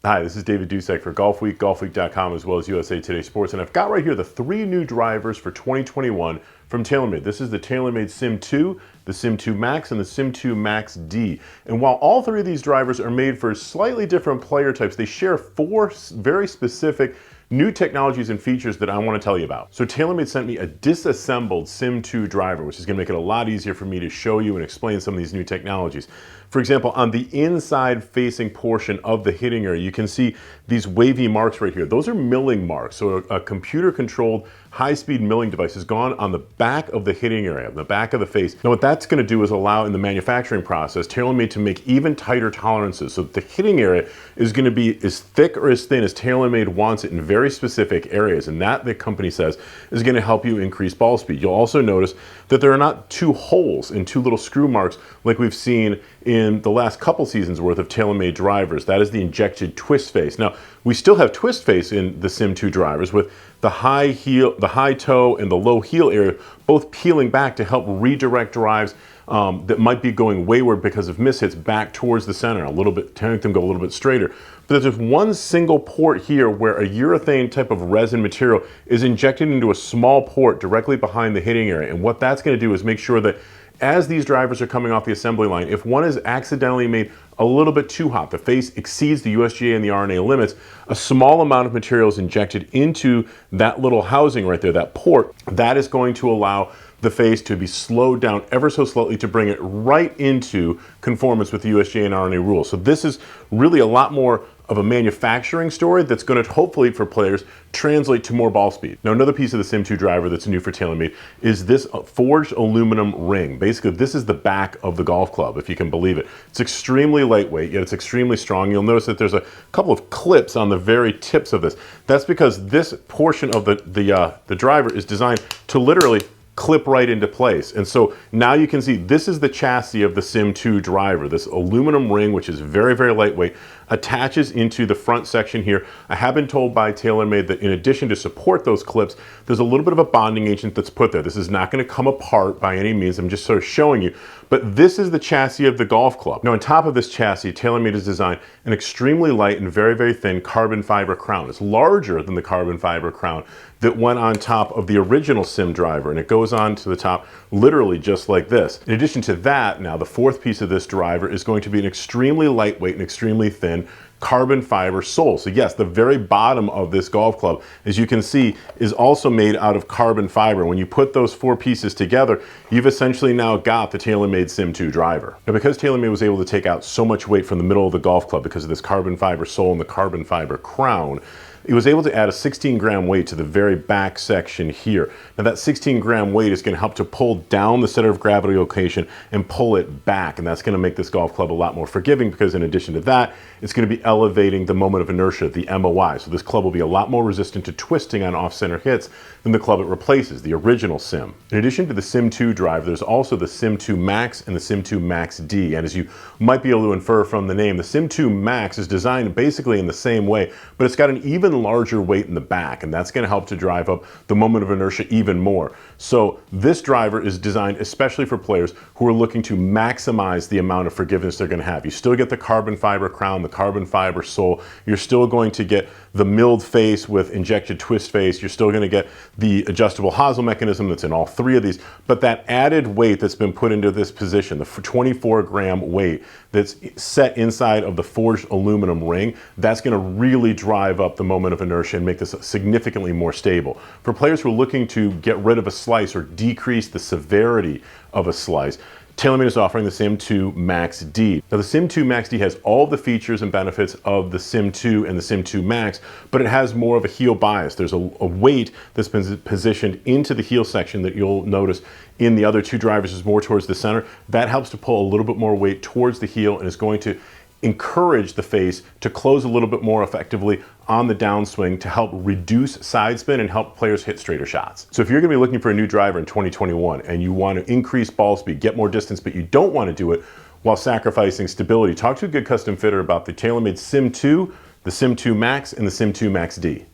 Hi, this is David Dusek for Golfweek, Golfweek.com, as well as USA Today Sports. And I've got right here the 3 new drivers for 2021 from TaylorMade. This is the TaylorMade SIM2, the SIM2 Max, and the SIM2 Max D. And while all 3 of these drivers are made for slightly different player types, they share 4 very specific new technologies and features that I want to tell you about. So TaylorMade sent me a disassembled SIM2 driver, which is going to make it a lot easier for me to show you and explain some of these new technologies. For example, on the inside facing portion of the hitting area, you can see these wavy marks right here. Those are milling marks. So a computer controlled high-speed milling device has gone on the back of the hitting area, the back of the face. Now what that's going to do is allow in the manufacturing process TaylorMade to make even tighter tolerances. So the hitting area is going to be as thick or as thin as TaylorMade wants it in very specific areas. And that, the company says, is going to help you increase ball speed. You'll also notice that there are not 2 holes and 2 little screw marks like we've seen in the last couple seasons worth of TaylorMade drivers. That is the injected twist face. Now, we still have twist face in the SIM2 drivers with the high heel, the high toe and the low heel area both peeling back to help redirect drives that might be going wayward because of mishits back towards the center a little bit, to make them go a little bit straighter. But there's just one single port here where a urethane type of resin material is injected into a small port directly behind the hitting area. And what that's going to do is make sure that as these drivers are coming off the assembly line, if one is accidentally made a little bit too hot, the face exceeds the USGA and the RNA limits, a small amount of material is injected into that little housing right there, that port. That is going to allow the face to be slowed down ever so slightly to bring it right into conformance with the USGA and RNA rules. So this is really a lot more of a manufacturing story that's going to hopefully, for players, translate to more ball speed. Now, another piece of the SIM2 driver that's new for TaylorMade is this forged aluminum ring. Basically, this is the back of the golf club, if you can believe it. It's extremely lightweight, yet it's extremely strong. You'll notice that there's a couple of clips on the very tips of this. That's because this portion of the driver is designed to literally clip right into place. And so now you can see this is the chassis of the SIM2 driver. This aluminum ring, which is very, very lightweight, attaches into the front section here. I have been told by TaylorMade that in addition to support those clips, there's a little bit of a bonding agent that's put there. This is not going to come apart by any means. I'm just sort of showing you. But this is the chassis of the golf club. Now on top of this chassis, TaylorMade has designed an extremely light and very, very thin carbon fiber crown. It's larger than the carbon fiber crown that went on top of the original SIM driver, and it goes on to the top literally just like this. In addition to that, now the 4th piece of this driver is going to be an extremely lightweight and extremely thin carbon fiber sole. So yes, the very bottom of this golf club, as you can see, is also made out of carbon fiber. When you put those 4 pieces together, you've essentially now got the TaylorMade SIM2 driver. Now, because TaylorMade was able to take out so much weight from the middle of the golf club because of this carbon fiber sole and the carbon fiber crown, it was able to add a 16-gram weight to the very back section here. Now that 16-gram weight is going to help to pull down the center of gravity location and pull it back, and that's going to make this golf club a lot more forgiving because in addition to that, it's going to be elevating the moment of inertia, the MOI. So this club will be a lot more resistant to twisting on off-center hits than the club it replaces, the original SIM. In addition to the SIM2 driver, there's also the SIM2 Max and the SIM2 Max D. And as you might be able to infer from the name, the SIM2 Max is designed basically in the same way, but it's got an even larger weight in the back, and that's going to help to drive up the moment of inertia even more. So this driver is designed especially for players who are looking to maximize the amount of forgiveness they're going to have. You still get the carbon fiber crown, the carbon fiber sole. You're still going to get the milled face with injected twist face. You're still going to get the adjustable hosel mechanism that's in all 3 of these. But that added weight that's been put into this position, the 24-gram weight that's set inside of the forged aluminum ring, that's going to really drive up the moment of inertia and make this significantly more stable. For players who are looking to get rid of a slice or decrease the severity of a slice, TaylorMade is offering the SIM2 Max D. Now the SIM2 Max D has all the features and benefits of the SIM2 and the SIM2 Max, but it has more of a heel bias. There's a weight that's been positioned into the heel section that you'll notice in the other 2 drivers is more towards the center. That helps to pull a little bit more weight towards the heel and is going to encourage the face to close a little bit more effectively on the downswing to help reduce side spin and help players hit straighter shots. So if you're going to be looking for a new driver in 2021 and you want to increase ball speed, get more distance, but you don't want to do it while sacrificing stability, talk to a good custom fitter about the TaylorMade SIM2, the SIM2 Max, and the SIM2 Max D.